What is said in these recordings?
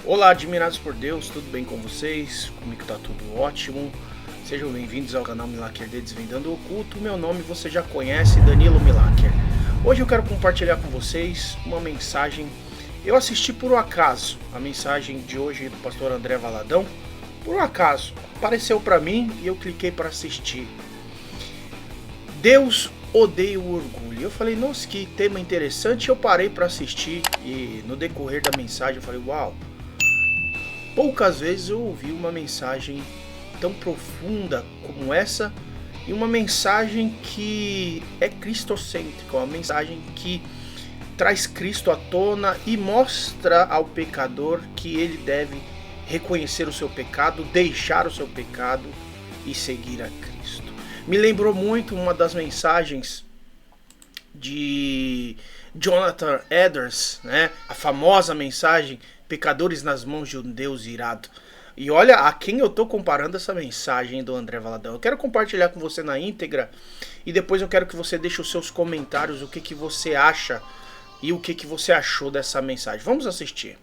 Olá, admirados por Deus, tudo bem com vocês? Comigo tá tudo ótimo. Sejam bem-vindos ao canal Milaker de Desvendando o Oculto. Meu nome você já conhece, Danilo Milaker. Hoje eu quero compartilhar com vocês uma mensagem. Eu assisti por um acaso a mensagem de hoje do pastor André Valadão. Por um acaso, apareceu para mim e eu cliquei para assistir. Deus odeia o orgulho. Eu falei, nossa, que tema interessante. Eu parei para assistir e no decorrer da mensagem eu falei, uau. Poucas vezes eu ouvi uma mensagem tão profunda como essa e uma mensagem que é cristocêntrica, uma mensagem que traz Cristo à tona e mostra ao pecador que ele deve reconhecer o seu pecado, deixar o seu pecado e seguir a Cristo. Me lembrou muito uma das mensagens de Jonathan Edwards, né? A famosa mensagem Pecadores nas mãos de um Deus irado. E olha a quem eu tô comparando essa mensagem do André Valadão. Eu quero compartilhar com você na íntegra e depois eu quero que você deixe os seus comentários, o que você acha e o que você achou dessa mensagem. Vamos assistir.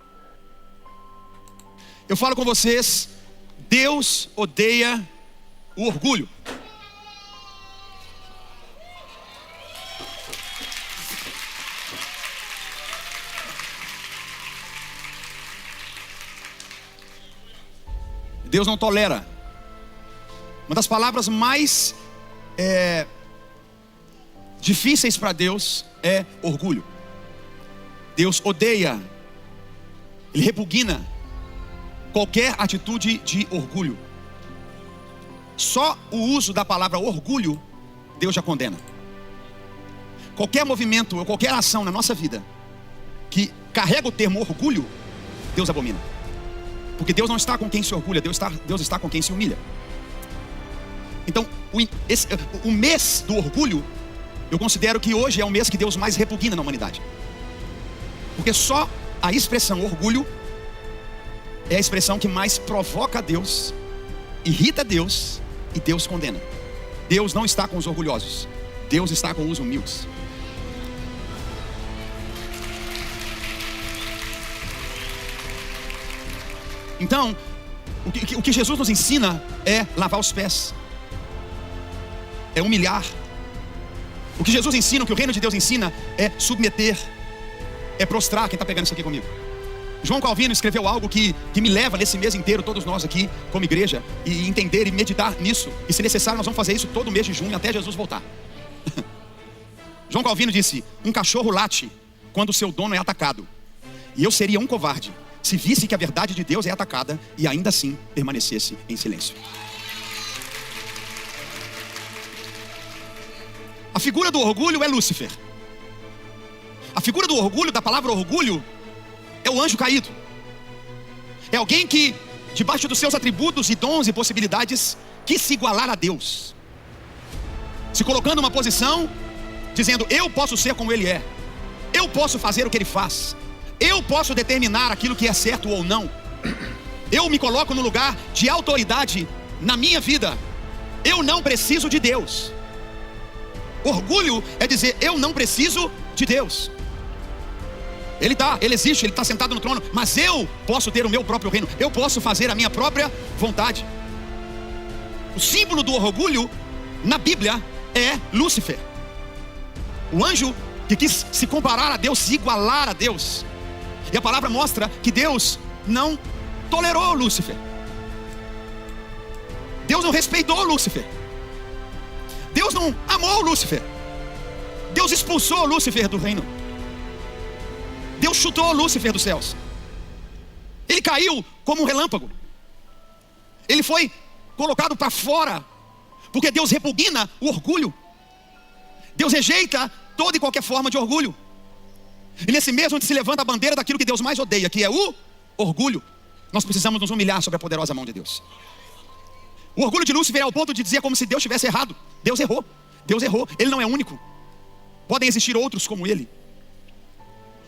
Eu falo com vocês, Deus odeia o orgulho. Deus não tolera. Uma das palavras mais difíceis para Deus é orgulho. Deus odeia, Ele repugna qualquer atitude de orgulho. Só o uso da palavra orgulho, Deus já condena. Qualquer movimento ou qualquer ação na nossa vida que carrega o termo orgulho, Deus abomina. Porque Deus não está com quem se orgulha, Deus está com quem se humilha. Então, o mês do orgulho, eu considero que hoje é o mês que Deus mais repugna na humanidade. Porque só a expressão orgulho é a expressão que mais provoca Deus, irrita Deus e Deus condena. Deus não está com os orgulhosos, Deus está com os humildes. Então, o que Jesus nos ensina é lavar os pés, é humilhar. O que Jesus ensina, o que o reino de Deus ensina é submeter, é prostrar. Quem está pegando isso aqui comigo? João Calvino escreveu algo que me leva nesse mês inteiro, todos nós aqui como igreja, e entender e meditar nisso. E se necessário nós vamos fazer isso todo mês de junho até Jesus voltar. João Calvino disse: um cachorro late quando o seu dono é atacado, e eu seria um covarde se visse que a verdade de Deus é atacada e ainda assim permanecesse em silêncio. A figura do orgulho é Lúcifer. A figura do orgulho, da palavra orgulho, é o anjo caído. É alguém que, debaixo dos seus atributos e dons e possibilidades, quis se igualar a Deus, se colocando numa posição, dizendo: eu posso ser como Ele é, eu posso fazer o que Ele faz, eu posso determinar aquilo que é certo ou não. Eu me coloco no lugar de autoridade na minha vida. Eu não preciso de Deus. Orgulho é dizer: eu não preciso de Deus. Ele existe, Ele está sentado no trono, mas eu posso ter o meu próprio reino, eu posso fazer a minha própria vontade. O símbolo do orgulho na Bíblia é Lúcifer, o anjo que quis se comparar a Deus, se igualar a Deus. E a palavra mostra que Deus não tolerou Lúcifer. Deus não respeitou Lúcifer. Deus não amou Lúcifer. Deus expulsou Lúcifer do reino. Deus chutou Lúcifer dos céus. Ele caiu como um relâmpago. Ele foi colocado para fora, porque Deus repugna o orgulho. Deus rejeita toda e qualquer forma de orgulho. E nesse mês onde se levanta a bandeira daquilo que Deus mais odeia, que é o orgulho, nós precisamos nos humilhar sobre a poderosa mão de Deus. O orgulho de Lúcifer é ao ponto de dizer como se Deus tivesse errado. Deus errou, Ele não é único. Podem existir outros como Ele.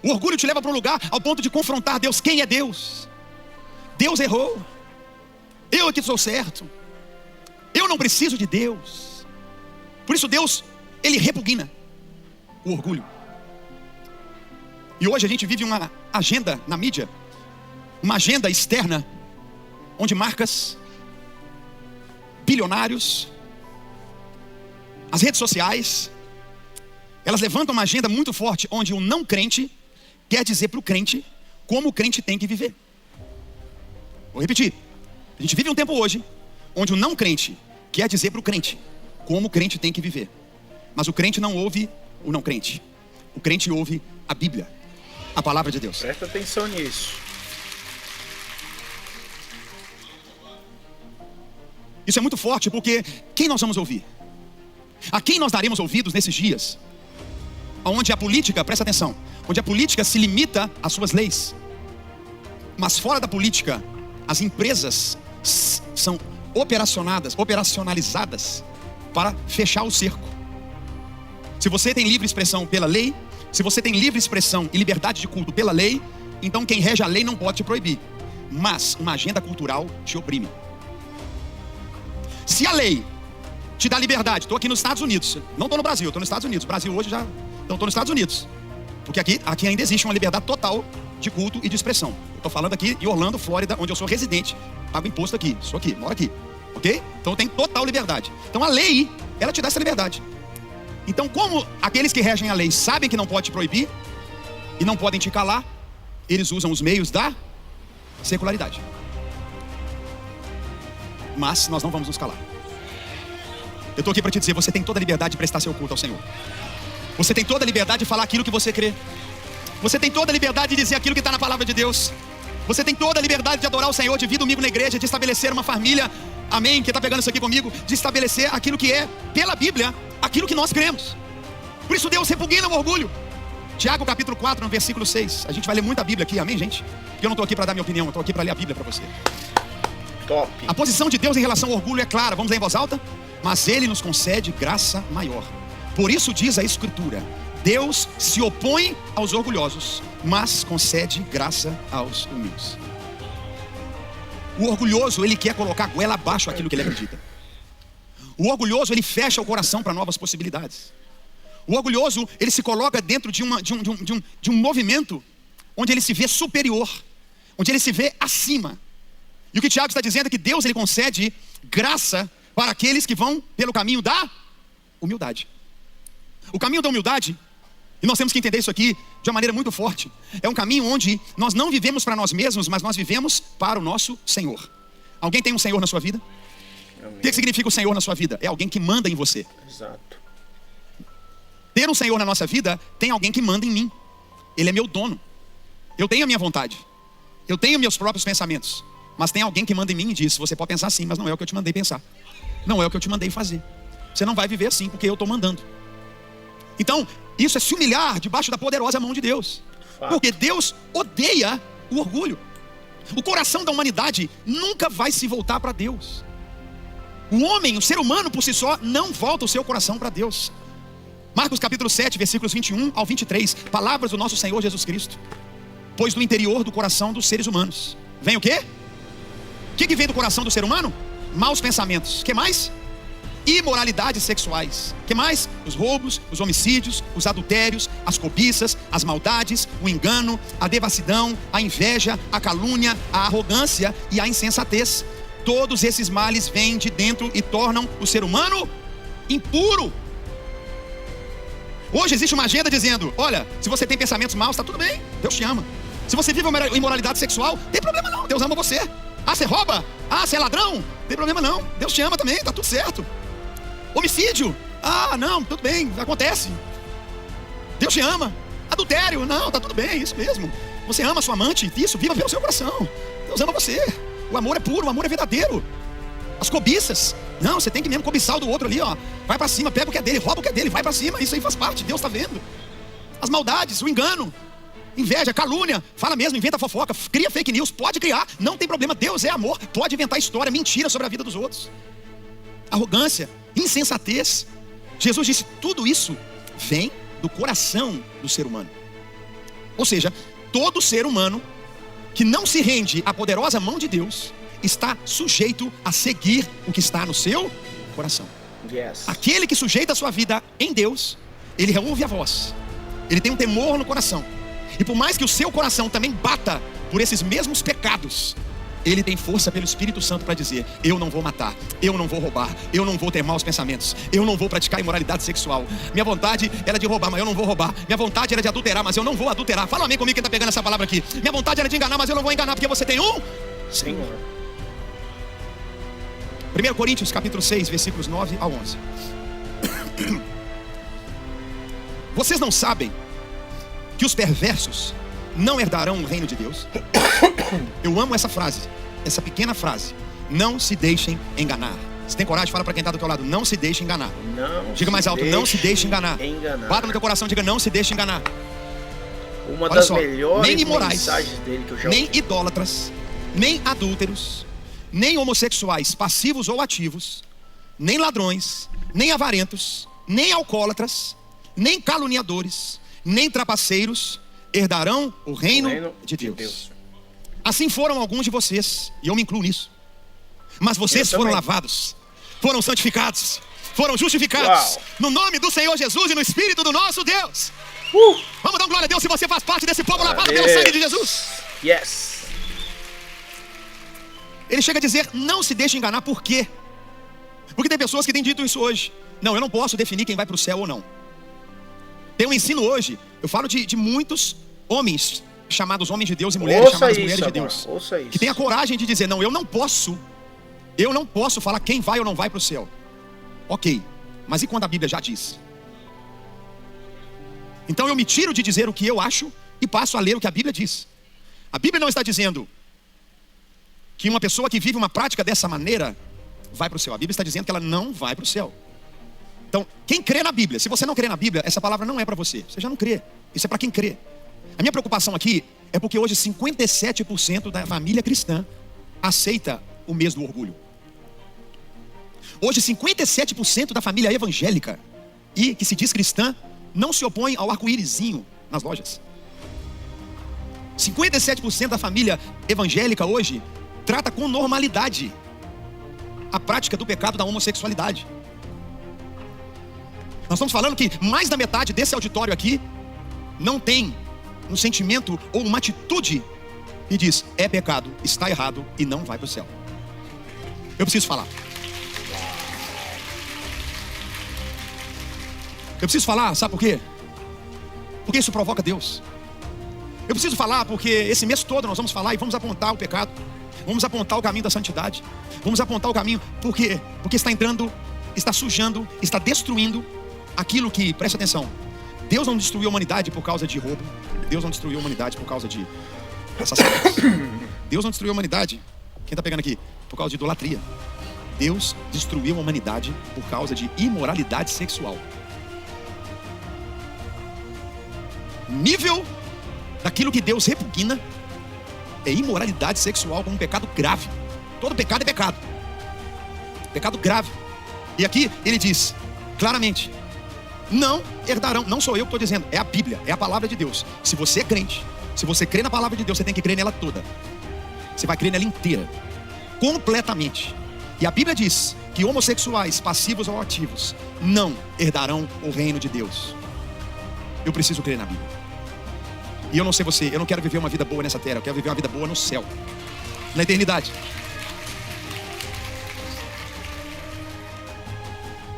O orgulho te leva para um lugar ao ponto de confrontar Deus. Quem é Deus? Deus errou, eu é que sou certo, eu não preciso de Deus. Por isso Deus, Ele repugna o orgulho. E hoje a gente vive uma agenda na mídia uma agenda externa, onde marcas, bilionários, as redes sociais, elas levantam uma agenda muito forte, onde o não crente quer dizer para o crente como o crente tem que viver. Vou repetir. A gente vive um tempo hoje onde o não crente quer dizer para o crente como o crente tem que viver. Mas o crente não ouve o não crente. O crente ouve a Bíblia, a palavra de Deus. Presta atenção nisso. Isso é muito forte, porque quem nós vamos ouvir? A quem nós daremos ouvidos nesses dias? Onde a política, presta atenção, onde a política se limita às suas leis. Mas fora da política, as empresas são operacionalizadas para fechar o cerco. Se você tem livre expressão pela lei, se você tem livre expressão e liberdade de culto pela lei, então quem rege a lei não pode te proibir. Mas uma agenda cultural te oprime. Se a lei te dá liberdade, estou aqui nos Estados Unidos, não estou no Brasil, estou nos Estados Unidos. O Brasil hoje já, então estou nos Estados Unidos. Porque aqui ainda existe uma liberdade total de culto e de expressão. Estou falando aqui em Orlando, Flórida, onde eu sou residente, pago imposto aqui, sou aqui, moro aqui, ok? Então tem total liberdade. Então a lei, ela te dá essa liberdade. Então como aqueles que regem a lei sabem que não pode te proibir e não podem te calar, eles usam os meios da secularidade. Mas nós não vamos nos calar. Eu estou aqui para te dizer, você tem toda a liberdade de prestar seu culto ao Senhor. Você tem toda a liberdade de falar aquilo que você crê. Você tem toda a liberdade de dizer aquilo que está na palavra de Deus. Você tem toda a liberdade de adorar o Senhor, de vir domingo na igreja, de estabelecer uma família, amém, que está pegando isso aqui comigo, de estabelecer aquilo que é, pela Bíblia, aquilo que nós cremos. Por isso Deus repugna o orgulho. Tiago capítulo 4, no versículo 6. A gente vai ler muita Bíblia aqui, amém, gente? Porque eu não estou aqui para dar minha opinião, eu estou aqui para ler a Bíblia para você. Top. A posição de Deus em relação ao orgulho é clara, vamos ler em voz alta? Mas Ele nos concede graça maior. Por isso diz a Escritura: Deus se opõe aos orgulhosos, mas concede graça aos humildes. O orgulhoso, ele quer colocar a goela abaixo aquilo que ele acredita. O orgulhoso, ele fecha o coração para novas possibilidades. O orgulhoso, ele se coloca dentro de um movimento onde ele se vê superior, onde ele se vê acima. E o que Tiago está dizendo é que Deus, ele concede graça para aqueles que vão pelo caminho da humildade. O caminho da humildade, e nós temos que entender isso aqui de uma maneira muito forte, é um caminho onde nós não vivemos para nós mesmos, mas nós vivemos para o nosso Senhor. Alguém tem um Senhor na sua vida? Amém. O que significa o Senhor na sua vida? É alguém que manda em você. Exato. Ter um Senhor na nossa vida, tem alguém que manda em mim. Ele é meu dono. Eu tenho a minha vontade. Eu tenho meus próprios pensamentos. Mas tem alguém que manda em mim e diz: você pode pensar assim, mas não é o que eu te mandei pensar. Não é o que eu te mandei fazer. Você não vai viver assim, porque eu estou mandando. Então, isso é se humilhar debaixo da poderosa mão de Deus. Fato. Porque Deus odeia o orgulho. O coração da humanidade nunca vai se voltar para Deus. O homem, o ser humano por si só, não volta o seu coração para Deus. Marcos capítulo 7, versículos 21 ao 23. Palavras do nosso Senhor Jesus Cristo. Pois do interior do coração dos seres humanos vem o quê? O que vem do coração do ser humano? Maus pensamentos. O que mais? Imoralidades sexuais. O que mais? Os roubos, os homicídios, os adultérios, as cobiças, as maldades, o engano, a devassidão, a inveja, a calúnia, a arrogância e a insensatez. Todos esses males vêm de dentro e tornam o ser humano impuro. Hoje existe uma agenda dizendo: olha, se você tem pensamentos maus, está tudo bem, Deus te ama. Se você vive uma imoralidade sexual, tem problema não, Deus ama você. Ah, você rouba? Ah, você é ladrão? Tem problema não, Deus te ama também, está tudo certo. Homicídio? Ah, não, tudo bem, acontece. Deus te ama. Adultério? Não, está tudo bem, isso mesmo. Você ama sua amante? Isso, viva pelo seu coração. Deus ama você. O amor é puro, o amor é verdadeiro. As cobiças? Não, você tem que mesmo cobiçar o do outro ali, ó. Vai para cima, pega o que é dele, rouba o que é dele, vai para cima. Isso aí faz parte, Deus está vendo. As maldades, o engano, inveja, calúnia, fala mesmo, inventa fofoca, cria fake news, pode criar, não tem problema, Deus é amor, pode inventar história, mentira sobre a vida dos outros. Arrogância, insensatez. Jesus disse: tudo isso vem do coração do ser humano. Ou seja, todo ser humano que não se rende à poderosa mão de Deus está sujeito a seguir o que está no seu coração. Yes. Aquele que sujeita a sua vida em Deus, ele ouve a voz, ele tem um temor no coração. E por mais que o seu coração também bata por esses mesmos pecados, ele tem força pelo Espírito Santo para dizer: eu não vou matar, eu não vou roubar, eu não vou ter maus pensamentos, eu não vou praticar imoralidade sexual. Minha vontade era de roubar, mas eu não vou roubar. Minha vontade era de adulterar, mas eu não vou adulterar. Fala amém comigo quem está pegando essa palavra aqui. Minha vontade era de enganar, mas eu não vou enganar, porque você tem um Senhor. 1 Coríntios capítulo 6, versículos 9 ao 11. Vocês não sabem que os perversos não herdarão o reino de Deus? Eu amo essa frase, essa pequena frase. Não se deixem enganar. Se tem coragem, fala para quem está do teu lado: não se deixe enganar. Diga mais alto: não se deixe enganar. Bata no teu coração, diga: não se deixe enganar. Uma das melhores nem imorais, mensagens dele que eu já nem ouvi. idólatras, nem adúlteros, nem homossexuais passivos ou ativos, nem ladrões, nem avarentos, nem alcoólatras, nem caluniadores, nem trapaceiros herdarão o reino de Deus. Assim foram alguns de vocês, e eu me incluo nisso. Mas vocês foram lavados, foram santificados, foram justificados no nome do Senhor Jesus e no Espírito do nosso Deus. Vamos dar glória a Deus se você faz parte desse povo lavado pelo sangue de Jesus. Yes. Ele chega a dizer: não se deixe enganar. Por quê? Porque tem pessoas que têm dito isso hoje. Não, eu não posso definir quem vai para o céu ou não. Tem um ensino hoje, eu falo de muitos homens chamados homens de Deus e mulheres chamadas mulheres de Deus, que tem a coragem de dizer: não, eu não posso falar quem vai ou não vai para o céu. Ok, mas e quando a Bíblia já diz? Então eu me tiro de dizer o que eu acho e passo a ler o que a Bíblia diz. A Bíblia não está dizendo que uma pessoa que vive uma prática dessa maneira vai para o céu. A Bíblia está dizendo que ela não vai para o céu. Então, quem crê na Bíblia, se você não crê na Bíblia, essa palavra não é para você. Você já não crê. Isso é para quem crê. A minha preocupação aqui é porque hoje 57% da família cristã aceita o mês do orgulho. Hoje 57% da família evangélica e que se diz cristã não se opõe ao arco-írisinho nas lojas. 57% da família evangélica hoje trata com normalidade a prática do pecado da homossexualidade. Nós estamos falando que mais da metade desse auditório aqui não tem um sentimento ou uma atitude que diz: é pecado, está errado e não vai para o céu. Eu preciso falar. Eu preciso falar, sabe por quê? Porque isso provoca Deus. Eu preciso falar porque esse mês todo nós vamos falar e vamos apontar o pecado. Vamos apontar o caminho da santidade. Vamos apontar o caminho. Por quê? Porque está entrando, está sujando, está destruindo aquilo que, preste atenção, Deus não destruiu a humanidade por causa de roubo. Deus não destruiu a humanidade por causa de assassinatos. Deus não destruiu a humanidade, quem está pegando aqui, por causa de idolatria. Deus destruiu a humanidade por causa de imoralidade sexual. Nível daquilo que Deus repugna é imoralidade sexual como um pecado grave. Todo pecado é pecado. Pecado grave. E aqui ele diz claramente: não herdarão. Não sou eu que estou dizendo, é a Bíblia, é a palavra de Deus. Se você é crente, se você crê na palavra de Deus, você tem que crer nela toda. Você vai crer nela inteira, completamente. E a Bíblia diz que homossexuais, passivos ou ativos, não herdarão o reino de Deus. Eu preciso crer na Bíblia. E eu não sei você, eu não quero viver uma vida boa nessa terra, eu quero viver uma vida boa no céu, na eternidade.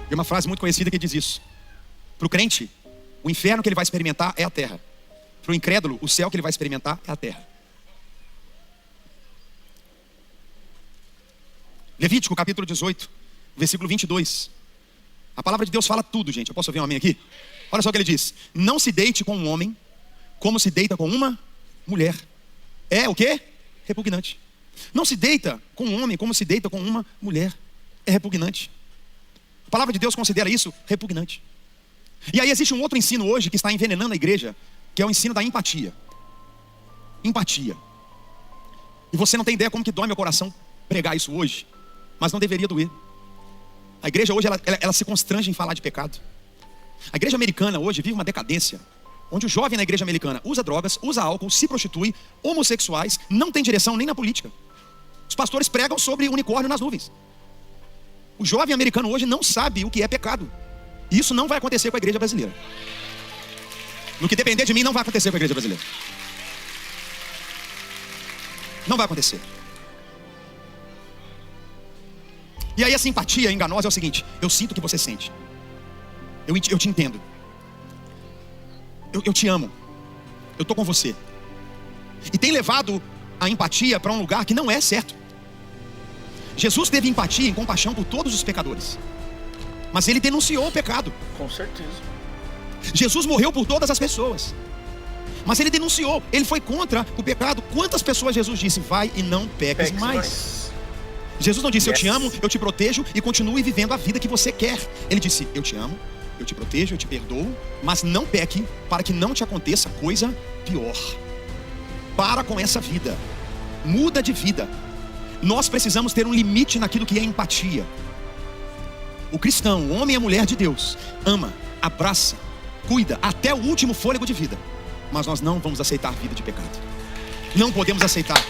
Tem uma frase muito conhecida que diz isso: para o crente, o inferno que ele vai experimentar é a terra. Para o incrédulo, o céu que ele vai experimentar é a terra. Levítico capítulo 18, versículo 22. A palavra de Deus fala tudo, gente. Eu posso ouvir um amém aqui? Olha só o que ele diz: não se deite com um homem como se deita com uma mulher. É o quê? Repugnante. Não se deita com um homem como se deita com uma mulher. É repugnante. A palavra de Deus considera isso repugnante. E aí existe um outro ensino hoje que está envenenando a igreja, que é o ensino da empatia. Empatia. E você não tem ideia como que dói meu coração pregar isso hoje, mas não deveria doer. A igreja hoje ela se constrange em falar de pecado. A igreja americana hoje vive uma decadência, onde o jovem na igreja americana usa drogas, usa álcool, se prostitui, homossexuais, não tem direção nem na política. Os pastores pregam sobre unicórnio nas nuvens. O jovem americano hoje não sabe o que é pecado. E isso não vai acontecer com a igreja brasileira. No que depender de mim, não vai acontecer com a igreja brasileira. Não vai acontecer. E aí a simpatia enganosa é o seguinte: eu sinto o que você sente. Eu te entendo. Eu te amo. Eu estou com você. E tem levado a empatia para um lugar que não é certo. Jesus teve empatia e compaixão por todos os pecadores, mas ele denunciou o pecado. Com certeza. Jesus morreu por todas as pessoas, mas ele denunciou. Ele foi contra o pecado. Quantas pessoas Jesus disse: vai e não peques mais? Jesus não disse: eu te amo, eu te protejo e continue vivendo a vida que você quer. Ele disse: eu te amo, eu te protejo, eu te perdoo, mas não peque, para que não te aconteça coisa pior. Para com essa vida. Muda de vida. Nós precisamos ter um limite naquilo que é empatia. O cristão, o homem e a mulher de Deus, ama, abraça, cuida até o último fôlego de vida. Mas nós não vamos aceitar vida de pecado. Não podemos aceitar.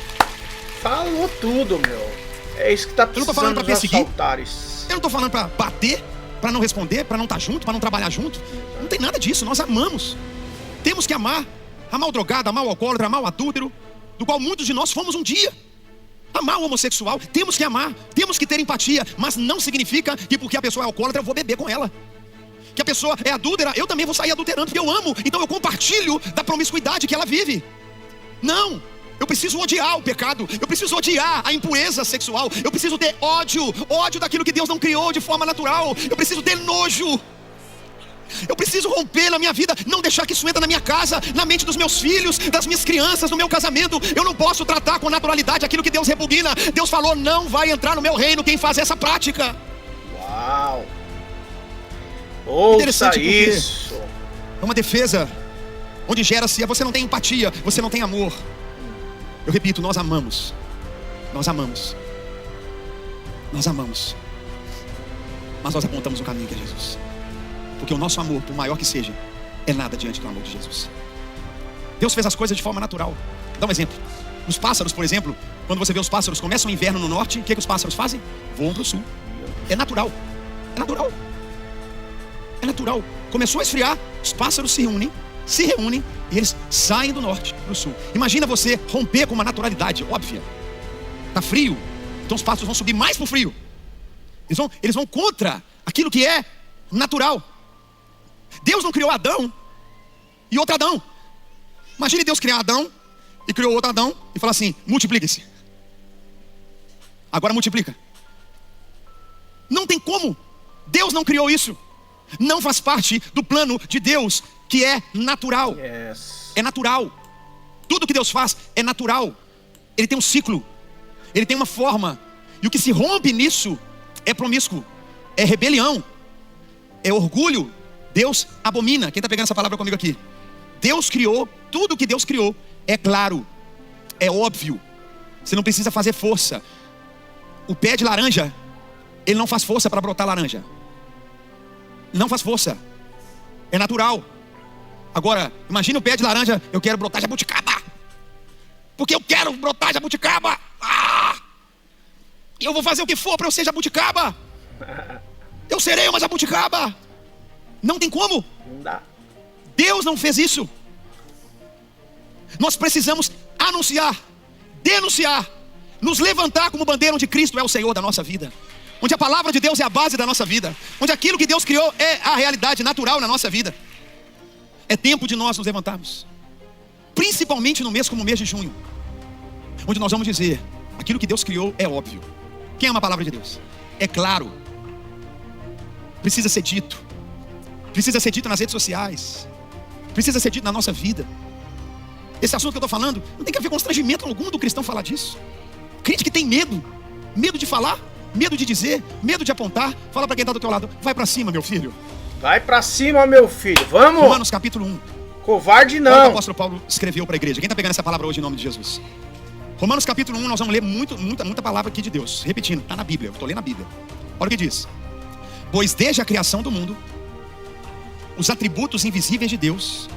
Falou tudo, meu. É isso que está precisando. Eu não estou falando para perseguir. Altares. Eu não estou falando para bater, para não responder, para não estar junto, para não trabalhar junto. Não tem nada disso. Nós amamos. Temos que amar. Amar o drogado, amar o alcoólatra, amar o adúltero, do qual muitos de nós fomos um dia. Amar o homossexual, temos que amar, temos que ter empatia, mas não significa que porque a pessoa é alcoólatra eu vou beber com ela. Que a pessoa é adúltera, eu também vou sair adulterando, porque eu amo, então eu compartilho da promiscuidade que ela vive. Não, eu preciso odiar o pecado, eu preciso odiar a impureza sexual, eu preciso ter ódio daquilo que Deus não criou de forma natural, eu preciso ter nojo. Eu preciso romper na minha vida, não deixar que isso entre na minha casa, na mente dos meus filhos, das minhas crianças, no meu casamento. Eu não posso tratar com naturalidade aquilo que Deus repugna. Deus falou: não vai entrar no meu reino quem faz essa prática. Uau! Ouça isso! É uma defesa onde gera-se: você não tem empatia, você não tem amor. Eu repito, nós amamos. Nós amamos. Nós amamos. Mas nós apontamos o caminho que é Jesus. Porque o nosso amor, por maior que seja, é nada diante do amor de Jesus. Deus fez as coisas de forma natural. Dá um exemplo. Os pássaros, por exemplo, quando você vê os pássaros, começa o inverno no norte, o que os pássaros fazem? Voam para o sul. É natural. É natural. É natural. Começou a esfriar, os pássaros se reúnem e eles saem do norte para o sul. Imagina você romper com uma naturalidade óbvia. Está frio, então os pássaros vão subir mais para o frio. Eles vão contra aquilo que é natural. Deus não criou Adão e outro Adão. Imagine Deus criar Adão e criou outro Adão e falar assim: multiplique-se. Agora multiplica. Não tem como. Deus não criou isso. Não faz parte do plano de Deus, que é natural. É natural. Tudo que Deus faz é natural. Ele tem um ciclo. Ele tem uma forma. E o que se rompe nisso é promíscuo, é rebelião, é orgulho. Deus abomina. Quem está pegando essa palavra comigo aqui? Deus criou, tudo que Deus criou é claro, é óbvio. Você não precisa fazer força. O pé de laranja, ele não faz força para brotar laranja. Não faz força. É natural. Agora, imagine o pé de laranja: eu quero brotar jabuticaba. Porque eu quero brotar jabuticaba. E eu vou fazer o que for para eu ser jabuticaba. Eu serei uma jabuticaba. Não tem como. Não dá. Deus não fez isso. Nós precisamos anunciar, denunciar, nos levantar como bandeira onde Cristo é o Senhor da nossa vida, onde a palavra de Deus é a base da nossa vida, onde aquilo que Deus criou é a realidade natural na nossa vida. É tempo de nós nos levantarmos, principalmente no mês como o mês de junho, onde nós vamos dizer: aquilo que Deus criou é óbvio. Quem ama a palavra de Deus? É claro. Precisa ser dito. Precisa ser dito nas redes sociais. Precisa ser dito na nossa vida. Esse assunto que eu estou falando não tem que haver constrangimento algum do cristão falar disso. Crente que tem medo. Medo de falar, medo de dizer, medo de apontar. Fala para quem está do teu lado: vai para cima, meu filho. Vai para cima, meu filho. Vamos. Romanos capítulo 1. Covarde não. Olha o que o apóstolo Paulo escreveu para a igreja. Quem está pegando essa palavra hoje em nome de Jesus? Romanos capítulo 1, nós vamos ler muita palavra aqui de Deus. Repetindo, está na Bíblia, eu estou lendo a Bíblia. Olha o que diz: pois desde a criação do mundo, os atributos invisíveis de Deus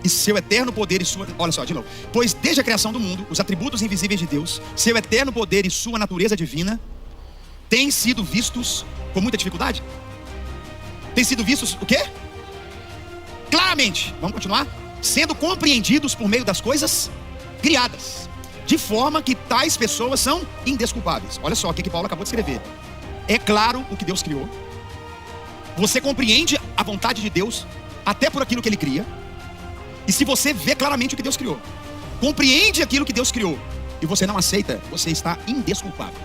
e seu eterno poder e sua... Olha só, de novo. Pois desde a criação do mundo, os atributos invisíveis de Deus, seu eterno poder e sua natureza divina, têm sido vistos com muita dificuldade. Têm sido vistos o quê? Claramente. Vamos continuar? Sendo compreendidos por meio das coisas criadas. de forma que tais pessoas são indesculpáveis. Olha só o que Paulo acabou de escrever. É claro o que Deus criou. Você compreende a vontade de Deus até por aquilo que Ele cria. E se você vê claramente o que Deus criou, compreende aquilo que Deus criou, e você não aceita, você está indesculpável.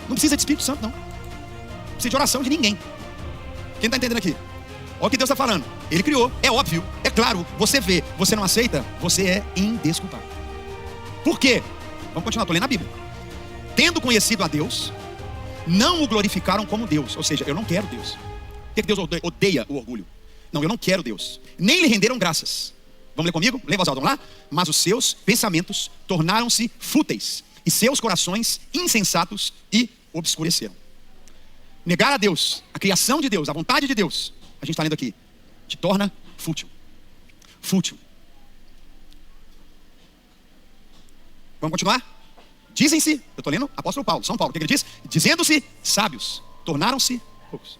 Não precisa de Espírito Santo, não. Não precisa de oração de ninguém. Quem está entendendo aqui? Olha o que Deus está falando. Ele criou, é óbvio, é claro. Você vê, você não aceita, você é indesculpável. Por quê? Vamos continuar, estou lendo a Bíblia. Tendo conhecido a Deus, não o glorificaram como Deus. Ou seja, eu não quero Deus. Por que Deus odeia o orgulho? Não, eu não quero Deus. Nem lhe renderam graças. Vamos ler comigo? Lê em voz alta, vamos lá? Mas os seus pensamentos tornaram-se fúteis, e seus corações insensatos e obscureceram. Negar a Deus, a criação de Deus, a vontade de Deus, a gente está lendo aqui, te torna fútil. Fútil. Vamos continuar? Dizem-se, eu estou lendo apóstolo Paulo, São Paulo, o que ele diz? Dizendo-se sábios, tornaram-se loucos.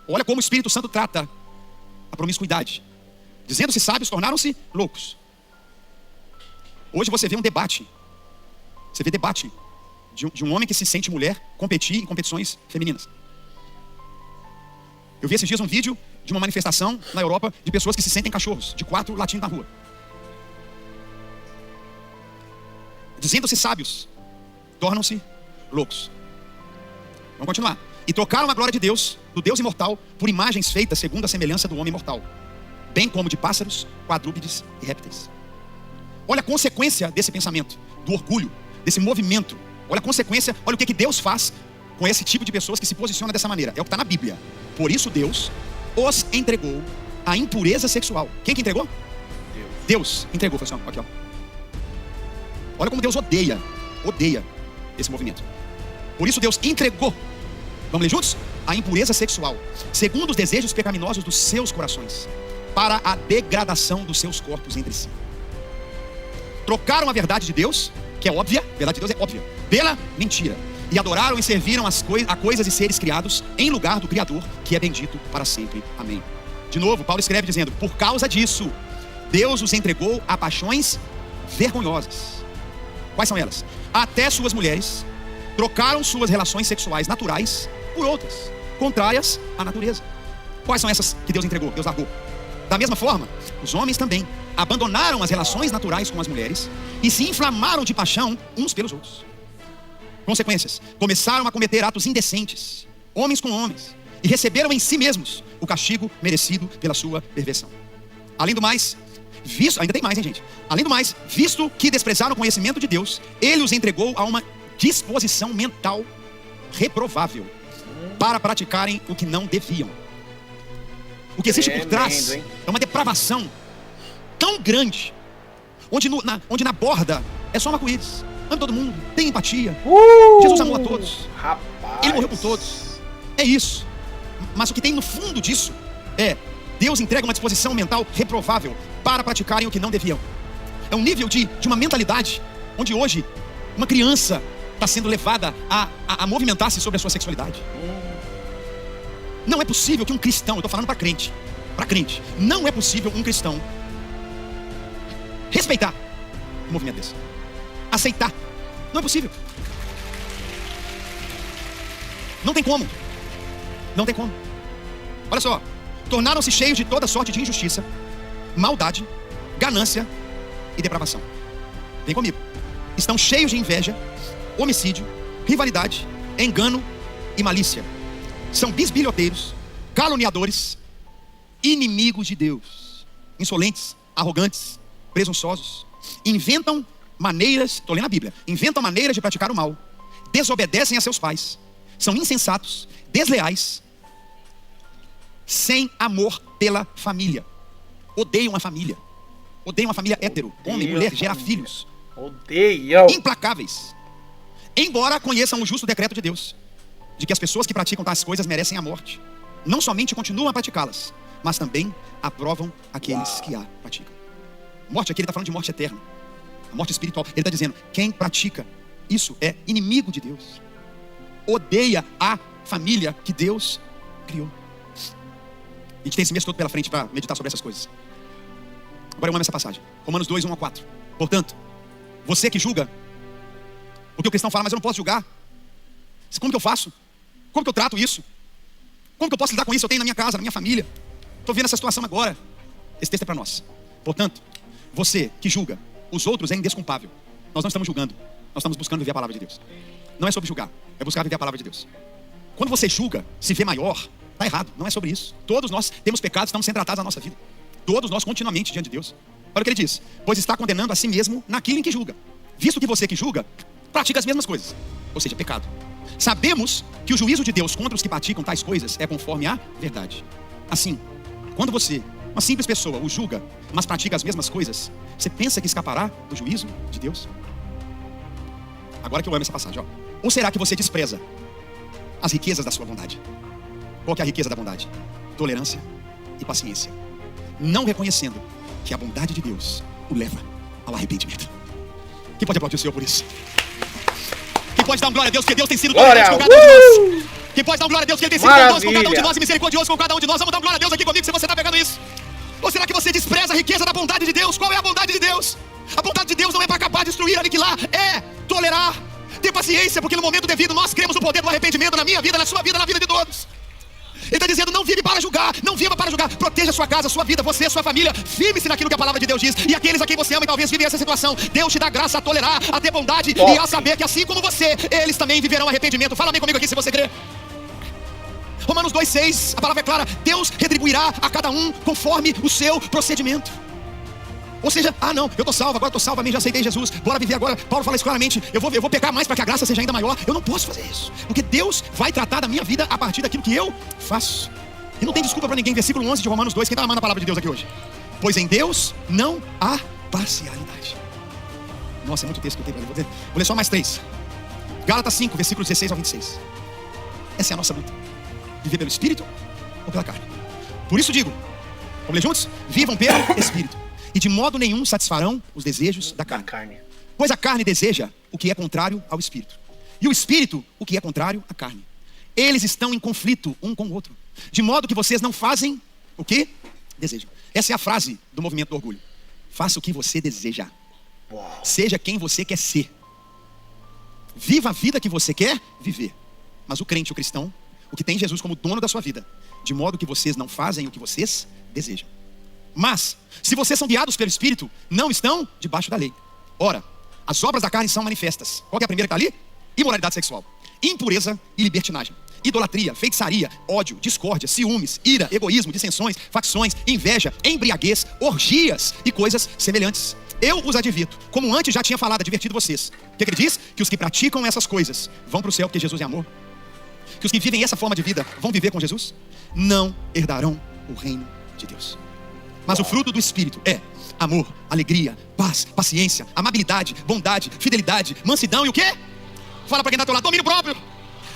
Olha como o Espírito Santo trata a promiscuidade. Dizendo-se sábios, tornaram-se loucos. Hoje você vê um debate. Você vê debate de um homem que se sente mulher competir em competições femininas. Eu vi esses dias um vídeo de uma manifestação na Europa de pessoas que se sentem cachorros, de 4 latindo na rua. Dizendo-se sábios, tornam-se loucos. Vamos continuar. E trocaram a glória de Deus, do Deus imortal, por imagens feitas segundo a semelhança do homem mortal, bem como de pássaros, quadrúpedes e répteis. Olha a consequência desse pensamento, do orgulho, desse movimento. Olha a consequência, olha o que Deus faz com esse tipo de pessoas que se posiciona dessa maneira. É o que está na Bíblia. Por isso Deus os entregou à impureza sexual. Quem que entregou? Deus entregou. Foi assim, aqui, ó. Olha como Deus odeia esse movimento. Por isso Deus entregou, vamos ler juntos? A impureza sexual, segundo os desejos pecaminosos dos seus corações, para a degradação dos seus corpos entre si. Trocaram a verdade de Deus, que é óbvia, a verdade de Deus é óbvia, pela mentira. E adoraram e serviram a coisas e seres criados em lugar do Criador, que é bendito para sempre. Amém. De novo, Paulo escreve dizendo, por causa disso, Deus os entregou a paixões vergonhosas. Quais são elas? Até suas mulheres trocaram suas relações sexuais naturais por outras, contrárias à natureza. Quais são essas que Deus entregou, Deus largou? Da mesma forma, os homens também abandonaram as relações naturais com as mulheres e se inflamaram de paixão uns pelos outros. Consequências: começaram a cometer atos indecentes, homens com homens, e receberam em si mesmos o castigo merecido pela sua perversão. Além do mais, ainda tem mais, hein, gente? Além do mais, visto que desprezaram o conhecimento de Deus, Ele os entregou a uma disposição mental reprovável para praticarem o que não deviam. O que existe por trás é uma depravação tão grande, onde na borda é só arco-íris. Ama todo mundo, tem empatia. Jesus amou a todos. Rapaz. Ele morreu por todos. É isso. Mas o que tem no fundo disso é Deus entrega uma disposição mental reprovável para praticarem o que não deviam. É um nível de uma mentalidade onde hoje uma criança está sendo levada a movimentar-se sobre a sua sexualidade. Não é possível que um cristão, eu estou falando para crente, não é possível um cristão respeitar um movimento desse, aceitar. Não é possível. Não tem como. Não tem como. Olha só. Tornaram-se cheios de toda sorte de injustiça, maldade, ganância e depravação. Vem comigo. Estão cheios de inveja, homicídio, rivalidade, engano e malícia. São bisbilhoteiros, caluniadores, inimigos de Deus, insolentes, arrogantes, presunçosos. Inventam maneiras, estou lendo a Bíblia, inventam maneiras de praticar o mal, desobedecem a seus pais, são insensatos, desleais, sem amor pela família. Odeiam a família. Odeiam a família hétero. Homem, mulher, gera filhos. Odeiam. Implacáveis. Embora conheçam o justo decreto de Deus, de que as pessoas que praticam tais coisas merecem a morte. Não somente continuam a praticá-las, mas também aprovam aqueles que a praticam. Morte aqui, ele está falando de morte eterna. A morte espiritual. Ele está dizendo, quem pratica isso é inimigo de Deus. Odeia a família que Deus criou. A gente tem esse mês todo pela frente para meditar sobre essas coisas. Agora eu amo essa passagem. Romanos 2, 1 a 4. Portanto, você que julga, porque o cristão fala, mas eu não posso julgar. Como que eu faço? Como que eu trato isso? Como que eu posso lidar com isso? Eu tenho na minha casa, na minha família. Estou vendo essa situação agora. Esse texto é para nós. Portanto, você que julga os outros é indesculpável. Nós não estamos julgando. Nós estamos buscando viver a palavra de Deus. Não é sobre julgar, é buscar viver a palavra de Deus. Quando você julga, se vê maior, está errado. Não é sobre isso. Todos nós temos pecados, estamos sendo tratados na nossa vida. Todos nós continuamente diante de Deus. Olha o que ele diz. Pois está condenando a si mesmo naquilo em que julga. Visto que você que julga, pratica as mesmas coisas. Ou seja, pecado. Sabemos que o juízo de Deus contra os que praticam tais coisas é conforme a verdade. Assim, quando você, uma simples pessoa, o julga, mas pratica as mesmas coisas, você pensa que escapará do juízo de Deus? Agora que eu amo essa passagem, ó. Ou será que você despreza as riquezas da sua bondade? Qual que é a riqueza da bondade? Tolerância e paciência. Não reconhecendo que a bondade de Deus o leva ao arrependimento. Quem pode aplaudir o Senhor por isso? Quem pode dar uma glória a Deus, porque Deus tem sido tolerante com cada um de nós? Quem pode dar uma glória a Deus, que Ele tem sido bondoso com cada um de nós e misericordioso com cada um de nós? Vamos dar uma glória a Deus aqui comigo, se você está pegando isso. Ou será que você despreza a riqueza da bondade de Deus? Qual é a bondade de Deus? A bondade de Deus não é para acabar, destruir, aniquilar. É tolerar, ter paciência, porque no momento devido nós cremos no poder do arrependimento na minha vida, na sua vida, na vida de todos. Ele está dizendo, não vive para julgar, não viva para julgar. Proteja a sua casa, a sua vida, você, a sua família. Firme-se naquilo que a palavra de Deus diz. E aqueles a quem você ama e talvez vivem essa situação, Deus te dá graça a tolerar, a ter bondade e a saber que assim como você, eles também viverão arrependimento. Fala bem comigo aqui se você crê. Romanos 2,6, a palavra é clara. Deus retribuirá a cada um conforme o seu procedimento. Ou seja, não, eu estou salvo, agora estou salvo, amém, já aceitei Jesus, bora viver agora. Paulo fala isso claramente, eu vou pecar mais para que a graça seja ainda maior. Eu não posso fazer isso, porque Deus vai tratar da minha vida a partir daquilo que eu faço. E não tem desculpa para ninguém. Versículo 11 de Romanos 2, quem está amando a palavra de Deus aqui hoje? Pois em Deus não há parcialidade. Nossa, é muito texto que eu tenho para ler. Vou ler só mais 3. Gálatas 5, versículos 16 ao 26. Essa é a nossa luta. Viver pelo Espírito ou pela carne? Por isso digo, vamos ler juntos? Vivam pelo Espírito. E de modo nenhum satisfarão os desejos da carne. Pois a carne deseja o que é contrário ao Espírito. E o Espírito o que é contrário à carne. Eles estão em conflito um com o outro. De modo que vocês não fazem o que desejam. Essa é a frase do movimento do orgulho. Faça o que você deseja. Seja quem você quer ser. Viva a vida que você quer viver. Mas o crente, o cristão, o que tem Jesus como dono da sua vida, de modo que vocês não fazem o que vocês desejam. Mas, se vocês são guiados pelo Espírito, não estão debaixo da lei. Ora, as obras da carne são manifestas. Qual que é a primeira que está ali? Imoralidade sexual, impureza e libertinagem, idolatria, feitiçaria, ódio, discórdia, ciúmes, ira, egoísmo, dissensões, facções, inveja, embriaguez, orgias e coisas semelhantes. Eu os advirto, como antes já tinha falado, advertido vocês. O que ele diz? Que os que praticam essas coisas vão para o céu porque Jesus é amor. Que os que vivem essa forma de vida vão viver com Jesus, não herdarão o reino de Deus. Mas o fruto do Espírito é amor, alegria, paz, paciência, amabilidade, bondade, fidelidade, mansidão e o quê? Fala para quem está do teu lado, domínio próprio.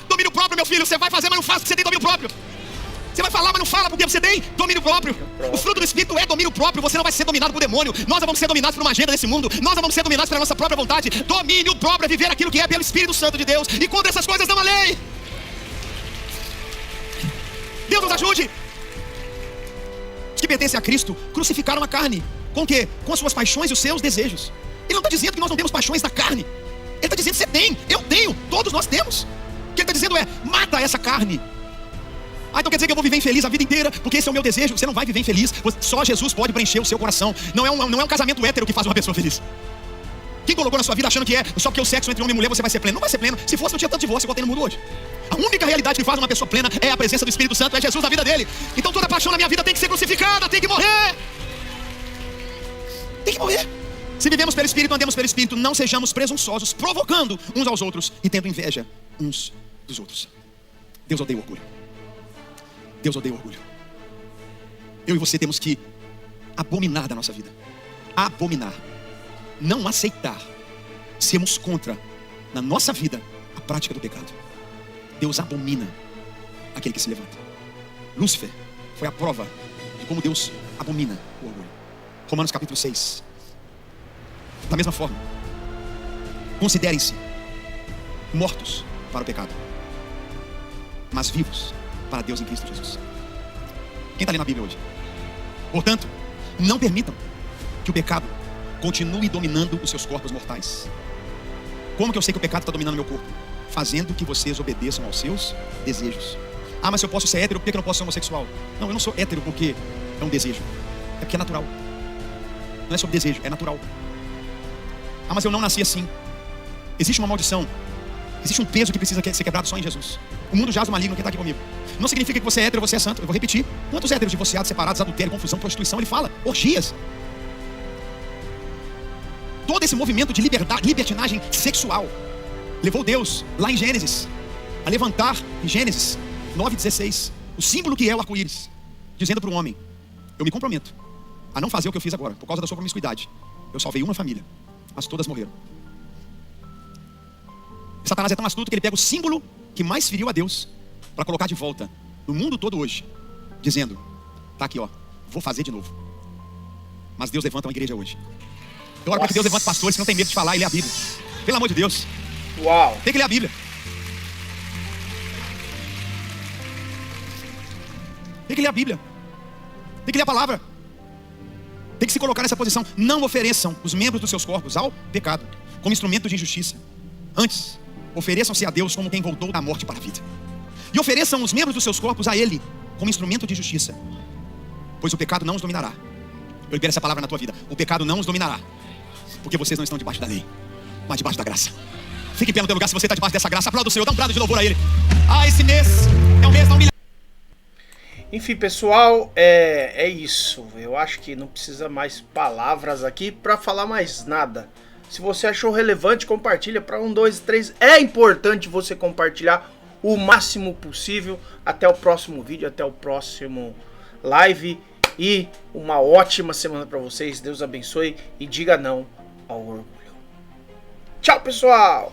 Domínio próprio, meu filho, você vai fazer, mas não faz porque você tem domínio próprio. Você vai falar, mas não fala porque você tem domínio próprio. O fruto do Espírito é domínio próprio. Você não vai ser dominado por demônio. Nós não vamos ser dominados por uma agenda desse mundo. Nós não vamos ser dominados pela nossa própria vontade. Domínio próprio é viver aquilo que é pelo Espírito Santo de Deus. E contra essas coisas não há lei. Deus nos ajude. Os que pertencem a Cristo crucificaram a carne. Com o quê? Com as suas paixões e os seus desejos. Ele não está dizendo que nós não temos paixões na carne. Ele está dizendo que você tem, eu tenho, todos nós temos. O que ele está dizendo é, mata essa carne. Então quer dizer que eu vou viver infeliz a vida inteira, porque esse é o meu desejo. Você não vai viver infeliz. Só Jesus pode preencher o seu coração. Não é um casamento hétero que faz uma pessoa feliz. Quem colocou na sua vida achando que é só porque o sexo entre homem e mulher você vai ser pleno? Não vai ser pleno. Se fosse, não tinha tanto divórcio igual tem no mundo hoje. A única realidade que faz uma pessoa plena é a presença do Espírito Santo, é Jesus na vida dele. Então toda paixão na minha vida tem que ser crucificada, tem que morrer. Tem que morrer. Se vivemos pelo Espírito, andemos pelo Espírito, não sejamos presunçosos, provocando uns aos outros e tendo inveja uns dos outros. Deus odeia o orgulho. Deus odeia o orgulho. Eu e você temos que abominar da nossa vida. Abominar. Não aceitar. Sermos contra, na nossa vida, a prática do pecado. Deus abomina aquele que se levanta. Lúcifer foi a prova de como Deus abomina o orgulho. Romanos capítulo 6. Da mesma forma, considerem-se mortos para o pecado, mas vivos para Deus em Cristo Jesus. Quem está lendo a Bíblia hoje? Portanto, não permitam que o pecado continue dominando os seus corpos mortais. Como que eu sei que o pecado está dominando meu corpo? Fazendo que vocês obedeçam aos seus desejos. Ah, mas se eu posso ser hétero, por que eu não posso ser homossexual? Não, eu não sou hétero porque é um desejo. É porque é natural. Não é sobre desejo, é natural. Ah, mas eu não nasci assim. Existe uma maldição. Existe um peso que precisa ser quebrado só em Jesus. O mundo jaz do maligno, quem está aqui comigo. Não significa que você é hétero, você é santo. Eu vou repetir. Quantos héteros divorciados, separados, adultério, confusão, prostituição, ele fala? Orgias. Todo esse movimento de libertinagem sexual levou Deus, lá em Gênesis, a levantar, em Gênesis 9,16, o símbolo que é o arco-íris, dizendo para o homem: eu me comprometo a não fazer o que eu fiz agora, por causa da sua promiscuidade. Eu salvei uma família, mas todas morreram. Satanás é tão astuto que ele pega o símbolo que mais feriu a Deus para colocar de volta no mundo todo hoje, dizendo: tá aqui, ó, vou fazer de novo. Mas Deus levanta uma igreja hoje. Eu oro para que Deus levante pastores que não tem medo de falar e ler a Bíblia. Pelo amor de Deus. Uau. Tem que ler a Bíblia. Tem que ler a Bíblia. Tem que ler a palavra. Tem que se colocar nessa posição. Não ofereçam os membros dos seus corpos ao pecado como instrumento de injustiça. Antes, ofereçam-se a Deus como quem voltou da morte para a vida. E ofereçam os membros dos seus corpos a Ele como instrumento de justiça. Pois o pecado não os dominará. Eu libero essa palavra na tua vida. O pecado não os dominará. Porque vocês não estão debaixo da lei, mas debaixo da graça. Fique em pé no teu lugar se você está debaixo dessa graça. Aplauda o Senhor, dá um brado de louvor a Ele. Ah, esse mês é um mês da humilhação. Enfim, pessoal, é isso. Eu acho que não precisa mais palavras aqui para falar mais nada. Se você achou relevante, compartilha para 1, 2, 3. É importante você compartilhar o máximo possível. Até o próximo vídeo, até o próximo live. E uma ótima semana para vocês. Deus abençoe e diga não ao orgulho. Tchau, pessoal!